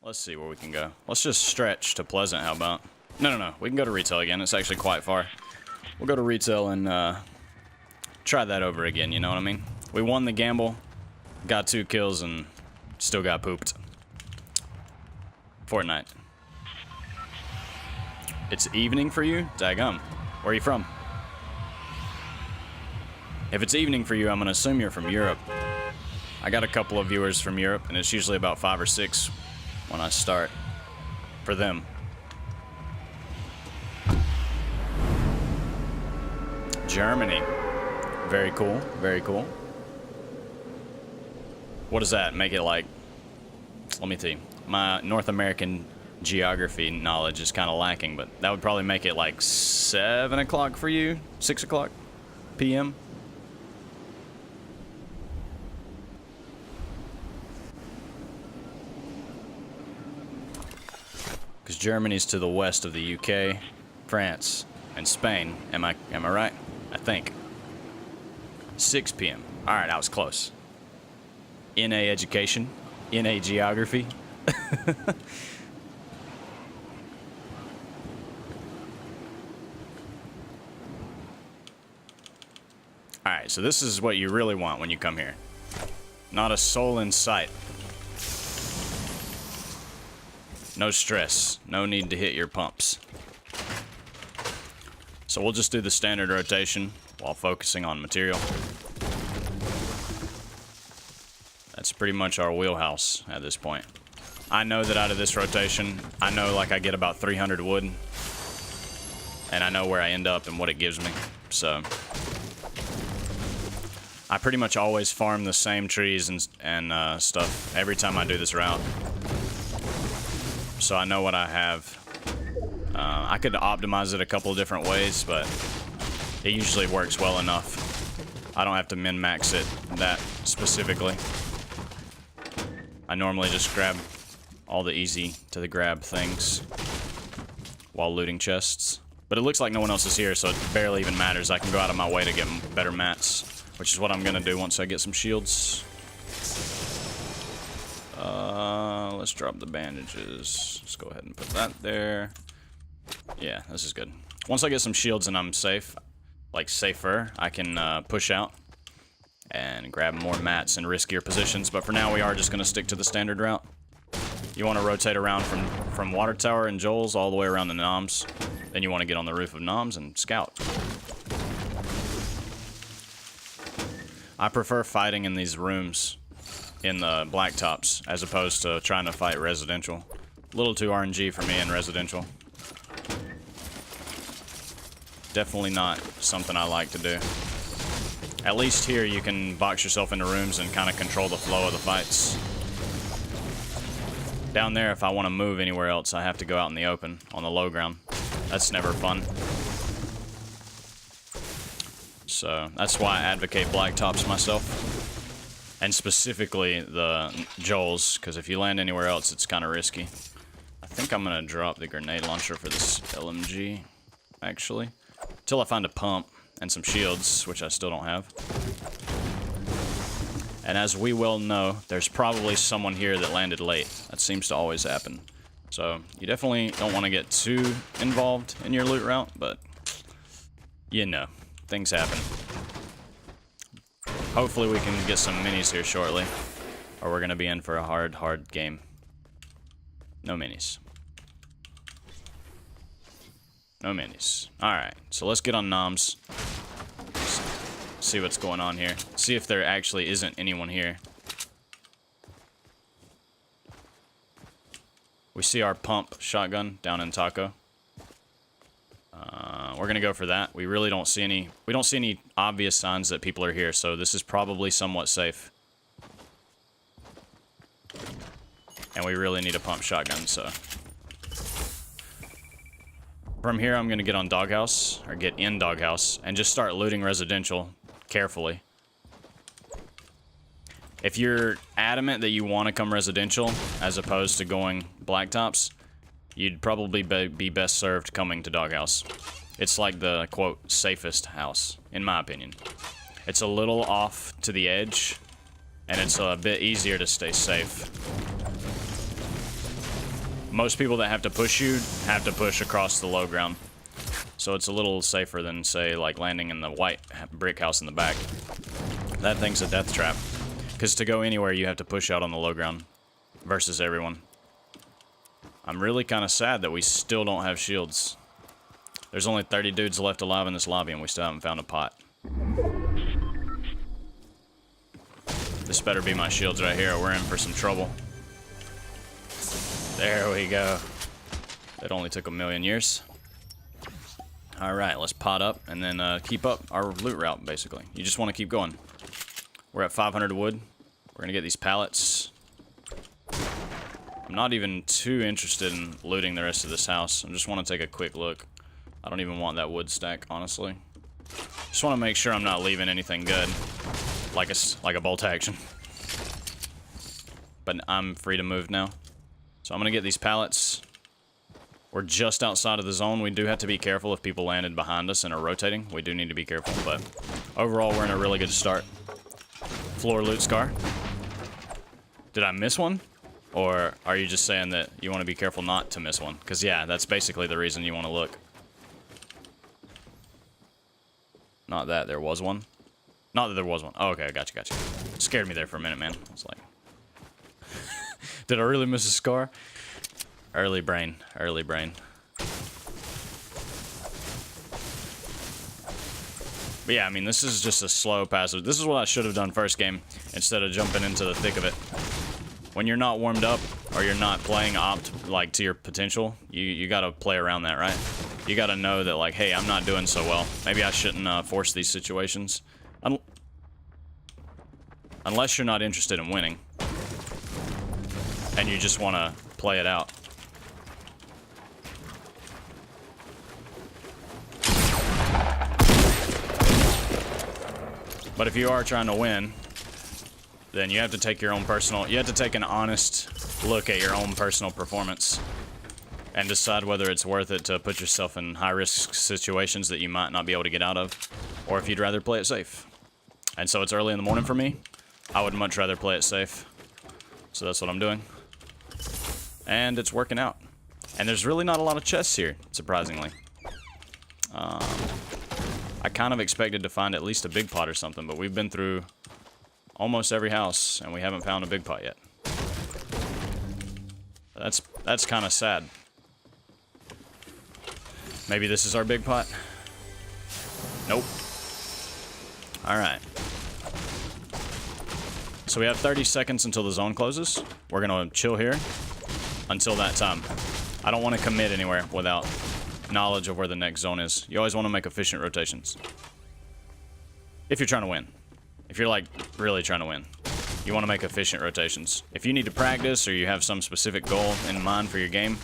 Let's see where we can go. Let's just stretch to Pleasant, how about? No. We can go to retail again. It's actually quite far. We'll go to retail and try that over again, you know what I mean? We won the gamble, got 2 kills, and still got pooped. Fortnite. It's evening for you? Daggum. Where are you from? If it's evening for you, I'm going to assume you're from Europe. I got a couple of viewers from Europe, and it's usually about 5 or 6 when I start for them. Germany. Very cool. Very cool. What does that make it like? Let me see. My North American geography knowledge is kind of lacking, but that would probably make it like 7 o'clock for you? 6 o'clock p.m.? Because Germany's to the west of the UK, France, and Spain. Am I right? I think. 6 p.m. Alright, I was close. NA education. NA geography. Alright, so this is what you really want when you come here. Not a soul in sight. No stress. No need to hit your pumps. So we'll just do the standard rotation while focusing on material. That's pretty much our wheelhouse at this point. I know that out of this rotation, I know like I get about 300 wood. And I know where I end up and what it gives me. So I pretty much always farm the same trees and stuff every time I do this route. So I know what I have. I could optimize it a couple of different ways, but it usually works well enough. I don't have to min-max it that specifically. I normally just grab all the easy-to-the-grab things while looting chests. But it looks like no one else is here, so it barely even matters. I can go out of my way to get better mats, which is what I'm going to do once I get some shields. Let's drop the bandages. Let's go ahead and put that there. Yeah, this is good. Once I get some shields and I'm safe, like safer, I can push out and grab more mats in riskier positions. But for now, we are just going to stick to the standard route. You want to rotate around from Water Tower and Joel's all the way around the Noms. Then you want to get on the roof of Noms and scout. I prefer fighting in these rooms in the blacktops as opposed to trying to fight residential. A little too RNG for me in residential. Definitely not something I like to do. At least here you can box yourself into rooms and kind of control the flow of the fights. Down there, if I want to move anywhere else, I have to go out in the open, on the low ground. That's never fun. So that's why I advocate blacktops myself. And specifically the Joel's, because if you land anywhere else, it's kind of risky. I think I'm going to drop the grenade launcher for this LMG, actually. Until I find a pump and some shields, which I still don't have. And as we well know, there's probably someone here that landed late. That seems to always happen. So you definitely don't want to get too involved in your loot route, but you know, things happen. Hopefully we can get some minis here shortly, or we're going to be in for a hard game. No minis. No minis. Alright, so let's get on Noms. See what's going on here. See if there actually isn't anyone here. We see our pump shotgun down in Taco. We're gonna go for that. We really don't see any. We don't see any obvious signs that people are here, so this is probably somewhat safe. And we really need a pump shotgun, so. From here, I'm gonna get on Doghouse, or get in Doghouse, and just start looting residential carefully. If you're adamant that you want to come residential, as opposed to going blacktops, you'd probably be best served coming to Doghouse. It's like the, quote, safest house, in my opinion. It's a little off to the edge, and it's a bit easier to stay safe. Most people that have to push you have to push across the low ground. So it's a little safer than, say, like landing in the white brick house in the back. That thing's a death trap. Because to go anywhere, you have to push out on the low ground versus everyone. I'm really kind of sad that we still don't have shields. There's only 30 dudes left alive in this lobby, and we still haven't found a pot. This better be my shields right here, or we're in for some trouble. There we go. It only took 1,000,000 years. Alright, let's pot up and then keep up our loot route, basically. You just want to keep going. We're at 500 wood. We're going to get these pallets. I'm not even too interested in looting the rest of this house. I just want to take a quick look. I don't even want that wood stack, honestly. Just want to make sure I'm not leaving anything good. Like a bolt action. But I'm free to move now. So I'm going to get these pallets. We're just outside of the zone. We do have to be careful if people landed behind us and are rotating. We do need to be careful, but overall we're in a really good start. Floor loot scar. Did I miss one? Or are you just saying that you want to be careful not to miss one? Because yeah, that's basically the reason you want to look. Not that there was one. Not that there was one. Oh, okay, gotcha. Scared me there for a minute, man. I was like... Did I really miss a scar? Early brain. But yeah, I mean, this is just a slow passive. This is what I should have done first game, instead of jumping into the thick of it. When you're not warmed up, or you're not playing opt, like, to your potential, you gotta play around that, right? You gotta know that, like, hey, I'm not doing so well. Maybe I shouldn't force these situations. Unless you're not interested in winning. And you just want to play it out. But if you are trying to win, then you have to take your own personal... You have to take an honest look at your own personal performance. And decide whether it's worth it to put yourself in high-risk situations that you might not be able to get out of. Or if you'd rather play it safe. And so it's early in the morning for me. I would much rather play it safe. So that's what I'm doing. And it's working out. And there's really not a lot of chests here, surprisingly. I kind of expected to find at least a big pot or something, but we've been through almost every house, and we haven't found a big pot yet. That's kind of sad. Maybe this is our big pot? Nope. Alright. So we have 30 seconds until the zone closes. We're going to chill here until that time. I don't want to commit anywhere without knowledge of where the next zone is. You always want to make efficient rotations. If you're trying to win. If you're, like, really trying to win. You want to make efficient rotations. If you need to practice or you have some specific goal in mind for your game,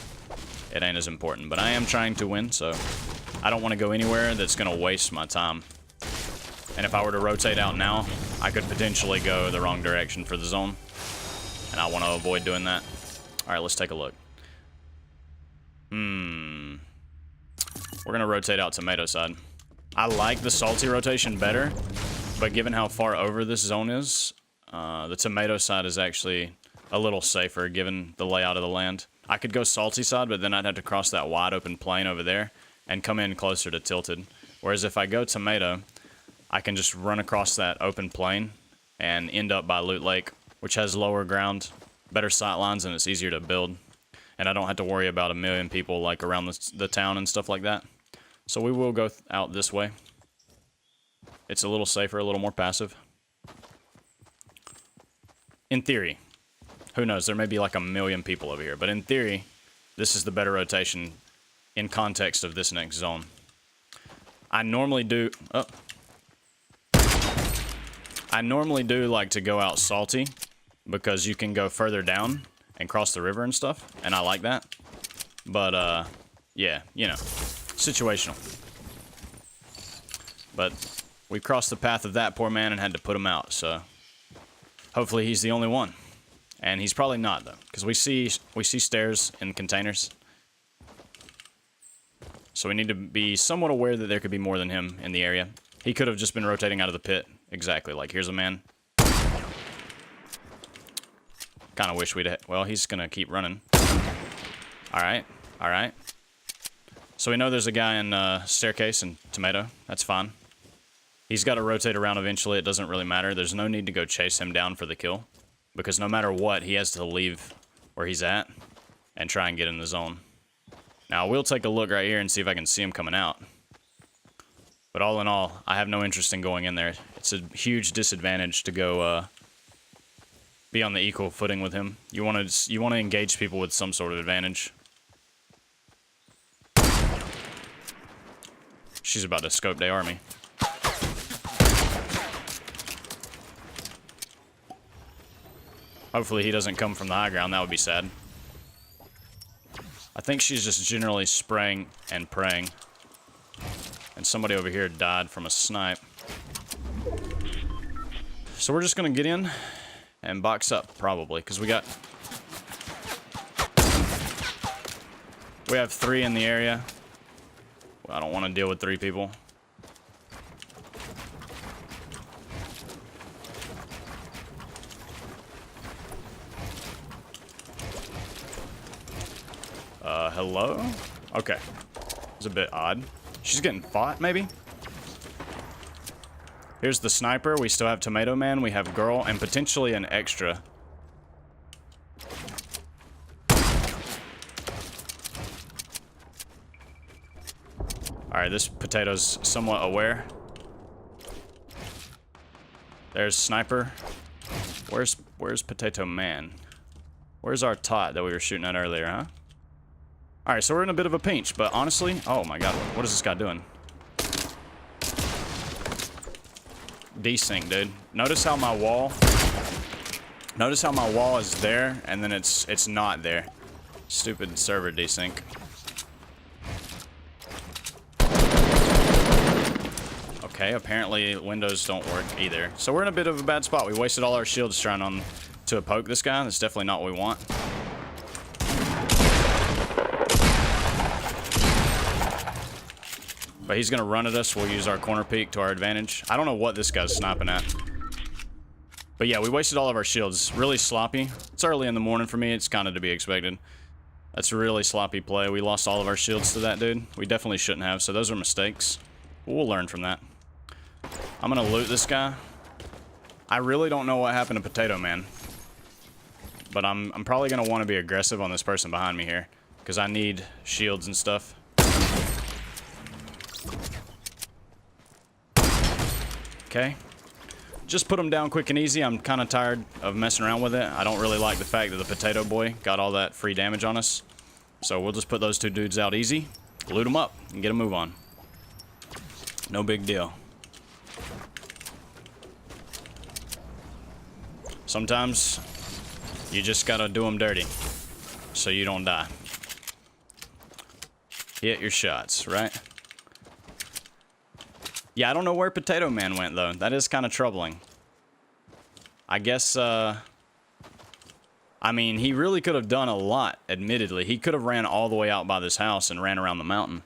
it ain't as important. But I am trying to win, so I don't want to go anywhere that's going to waste my time. And if I were to rotate out now, I could potentially go the wrong direction for the zone. And I want to avoid doing that. Alright, let's take a look. We're going to rotate out tomato side. I like the salty rotation better, but given how far over this zone is, the tomato side is actually a little safer given the layout of the land. I could go salty side, but then I'd have to cross that wide open plain over there and come in closer to tilted. Whereas if I go tomato, I can just run across that open plain and end up by Loot Lake, which has lower ground, better sight lines, and it's easier to build. And I don't have to worry about 1,000,000 people like around the town and stuff like that. So we will go out this way. It's a little safer, a little more passive. In theory. Who knows, there may be like 1,000,000 people over here. But in theory, this is the better rotation in context of this next zone. I normally do... Oh. I normally do like to go out salty because you can go further down and cross the river and stuff, and I like that. But, yeah, you know, situational. But we crossed the path of that poor man and had to put him out, so hopefully he's the only one. And he's probably not, though, because we see stairs in containers. So we need to be somewhat aware that there could be more than him in the area. He could have just been rotating out of the pit. Exactly, like, here's a man. Kind of wish we'd... Well, he's gonna keep running. Alright, alright. So we know there's a guy in staircase and tomato. That's fine. He's got to rotate around eventually. It doesn't really matter. There's no need to go chase him down for the kill. Because no matter what, he has to leave where he's at and try and get in the zone. Now, we'll take a look right here and see if I can see him coming out. But all in all, I have no interest in going in there. It's a huge disadvantage to go be on the equal footing with him. You want to engage people with some sort of advantage. She's about to scope the army. Hopefully he doesn't come from the high ground. That would be sad. I think she's just generally spraying and praying. And somebody over here died from a snipe. So we're just going to get in and box up, probably. Because we have 3 in the area. Well, I don't want to deal with 3 people. Hello? Okay. It's a bit odd. She's getting fought, maybe? Here's the sniper. We still have Tomato Man. We have Girl and potentially an extra. Alright, this potato's somewhat aware. There's Sniper. Where's Potato Man? Where's our tot that we were shooting at earlier, huh? Alright, so we're in a bit of a pinch, but honestly... Oh my god, what is this guy doing? Desync, dude. Notice how my wall... Notice how my wall is there, and then it's not there. Stupid server desync. Okay, apparently windows don't work either. So we're in a bit of a bad spot. We wasted all our shields trying to poke this guy. That's definitely not what we want. But he's going to run at us. We'll use our corner peek to our advantage. I don't know what this guy's sniping at. But yeah, we wasted all of our shields. Really sloppy. It's early in the morning for me. It's kind of to be expected. That's a really sloppy play. We lost all of our shields to that dude. We definitely shouldn't have. So those are mistakes. We'll learn from that. I'm going to loot this guy. I really don't know what happened to Potato Man. But I'm probably going to want to be aggressive on this person behind me here. Because I need shields and stuff. Okay. Just put him down quick and easy. I'm kind of tired of messing around with it. I don't really like the fact that the Potato Boy got all that free damage on us. So we'll just put those 2 dudes out easy. Loot them up and get a move on. No big deal. Sometimes you just gotta do them dirty so you don't die. Hit your shots, right? Yeah, I don't know where Potato Man went, though. That is kind of troubling. I guess, I mean, he really could have done a lot, admittedly. He could have ran all the way out by this house and ran around the mountain.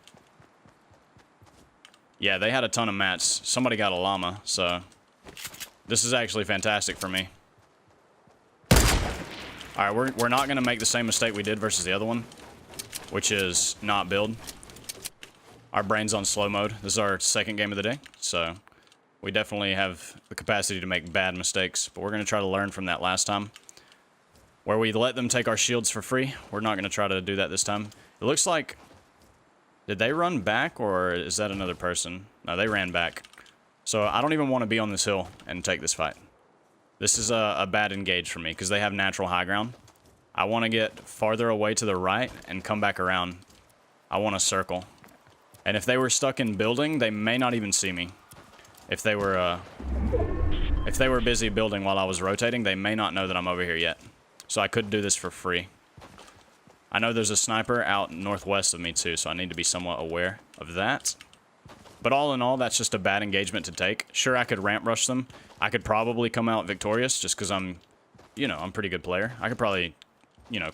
Yeah, they had a ton of mats. Somebody got a llama, so... This is actually fantastic for me. Alright, we're not going to make the same mistake we did versus the other one. Which is not build. Our brain's on slow mode. This is our second game of the day, so we definitely have the capacity to make bad mistakes, but we're going to try to learn from that last time. Where we let them take our shields for free, we're not going to try to do that this time. It looks like... Did they run back, or is that another person? No, they ran back. So I don't even want to be on this hill and take this fight. This is a bad engage for me, because they have natural high ground. I want to get farther away to the right and come back around. I want to circle. And if they were stuck in building, they may not even see me. If they were busy building while I was rotating, they may not know that I'm over here yet. So I could do this for free. I know there's a sniper out northwest of me too, so I need to be somewhat aware of that. But all in all, that's just a bad engagement to take. Sure, I could ramp rush them. I could probably come out victorious just because I'm a pretty good player. I could probably,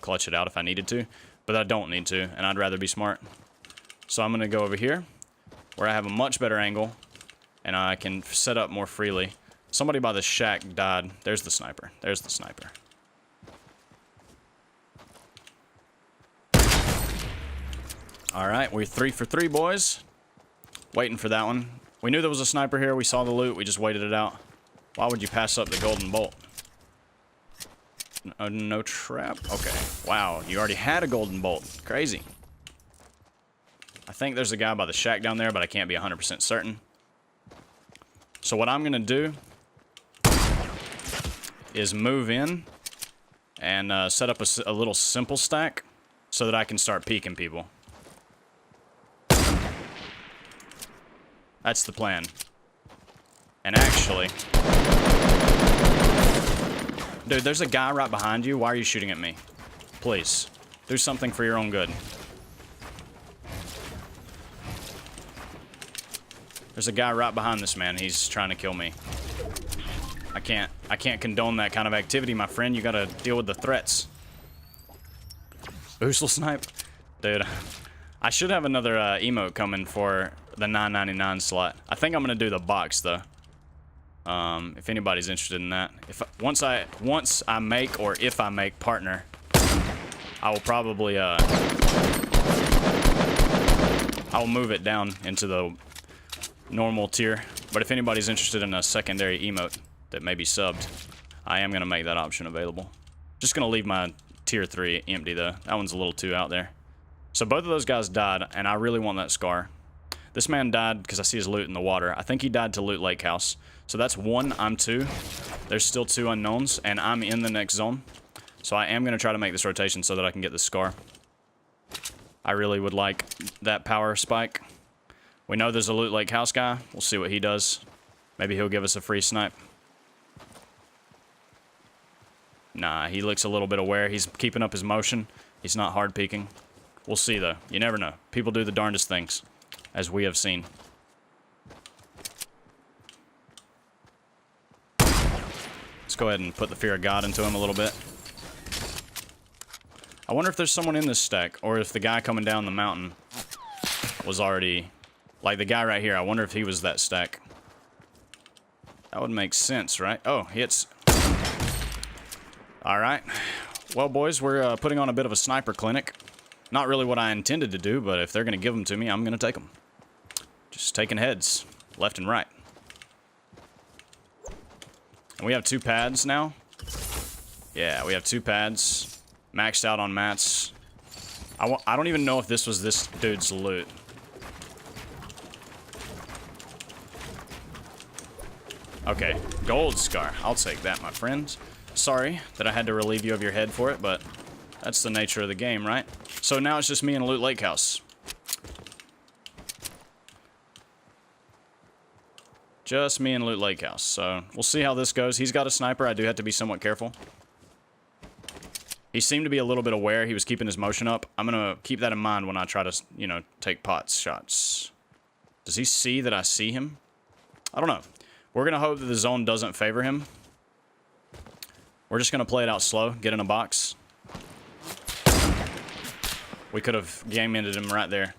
clutch it out if I needed to. But I don't need to, and I'd rather be smart. So I'm going to go over here, where I have a much better angle, and I can set up more freely. Somebody by the shack died. There's the sniper. There's the sniper. All right, we're 3 for 3, boys. Waiting for that one. We knew there was a sniper here. We saw the loot. We just waited it out. Why would you pass up the golden bolt? No trap? Okay. Wow, you already had a golden bolt. Crazy. I think there's a guy by the shack down there, but I can't be 100% certain. So what I'm going to do is move in and set up a little simple stack so that I can start peeking people. That's the plan. And actually... Dude, there's a guy right behind you. Why are you shooting at me? Please. Do something for your own good. There's a guy right behind this man. He's trying to kill me. I can't condone that kind of activity, my friend. You gotta deal with the threats. Boostle snipe? Dude, I should have another emote coming for the $9.99 slot. I think I'm gonna do the box though. If anybody's interested in that. Once I make, or if I make partner, I will probably I will move it down into the normal tier. But if anybody's interested in a secondary emote that may be subbed, I am gonna make that option available. Just gonna leave my tier 3 empty though. That one's a little too out there. So both of those guys died, and I really want that scar. This man died because I see his loot in the water. I think he died to loot Lake House. So that's 1, I'm 2. There's still 2 unknowns, and I'm in the next zone. So I am going to try to make this rotation so that I can get the scar. I really would like that power spike. We know there's a loot Lake House guy. We'll see what he does. Maybe he'll give us a free snipe. Nah, he looks a little bit aware. He's keeping up his motion. He's not hard peeking. We'll see, though. You never know. People do the darndest things, as we have seen. Let's go ahead and put the fear of God into him a little bit. I wonder if there's someone in this stack, or if the guy coming down the mountain was already... Like the guy right here, I wonder if he was that stack. That would make sense, right? Oh, hits. Alright. Well, boys, we're putting on a bit of a sniper clinic. Not really what I intended to do, but if they're going to give them to me, I'm going to take them. Just taking heads, left and right. And we have 2 pads now. Yeah, we have 2 pads. Maxed out on mats. I don't even know if this was this dude's loot. Okay, gold scar. I'll take that, my friend. Sorry that I had to relieve you of your head for it, but that's the nature of the game, right? So now it's just me and Loot Lake House. Just me and Loot Lake House. So we'll see how this goes. He's got a sniper. I do have to be somewhat careful. He seemed to be a little bit aware. He was keeping his motion up. I'm going to keep that in mind when I try to, you know, take pot shots. Does he see that I see him? I don't know. We're going to hope that the zone doesn't favor him. We're just going to play it out slow. Get in a box. We could have game-ended him right there.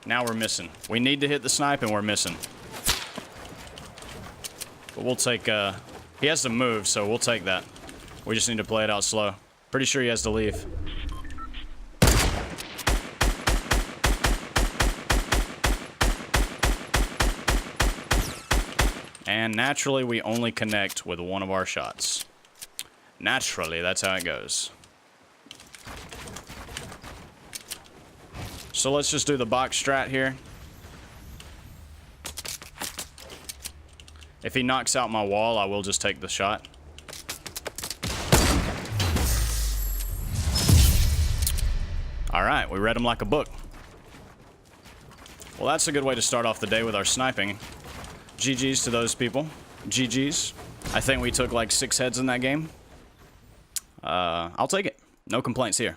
Now we're missing. We need to hit the snipe and we're missing. But we'll take, he has to move, so we'll take that. We just need to play it out slow. Pretty sure he has to leave. And naturally, we only connect with one of our shots. Naturally, that's how it goes. So let's just do the box strat here. If he knocks out my wall, I will just take the shot. Alright, we read him like a book. Well, that's a good way to start off the day with our sniping. GG's to those people. GG's. I think we took like 6 heads in that game. I'll take it. No complaints here.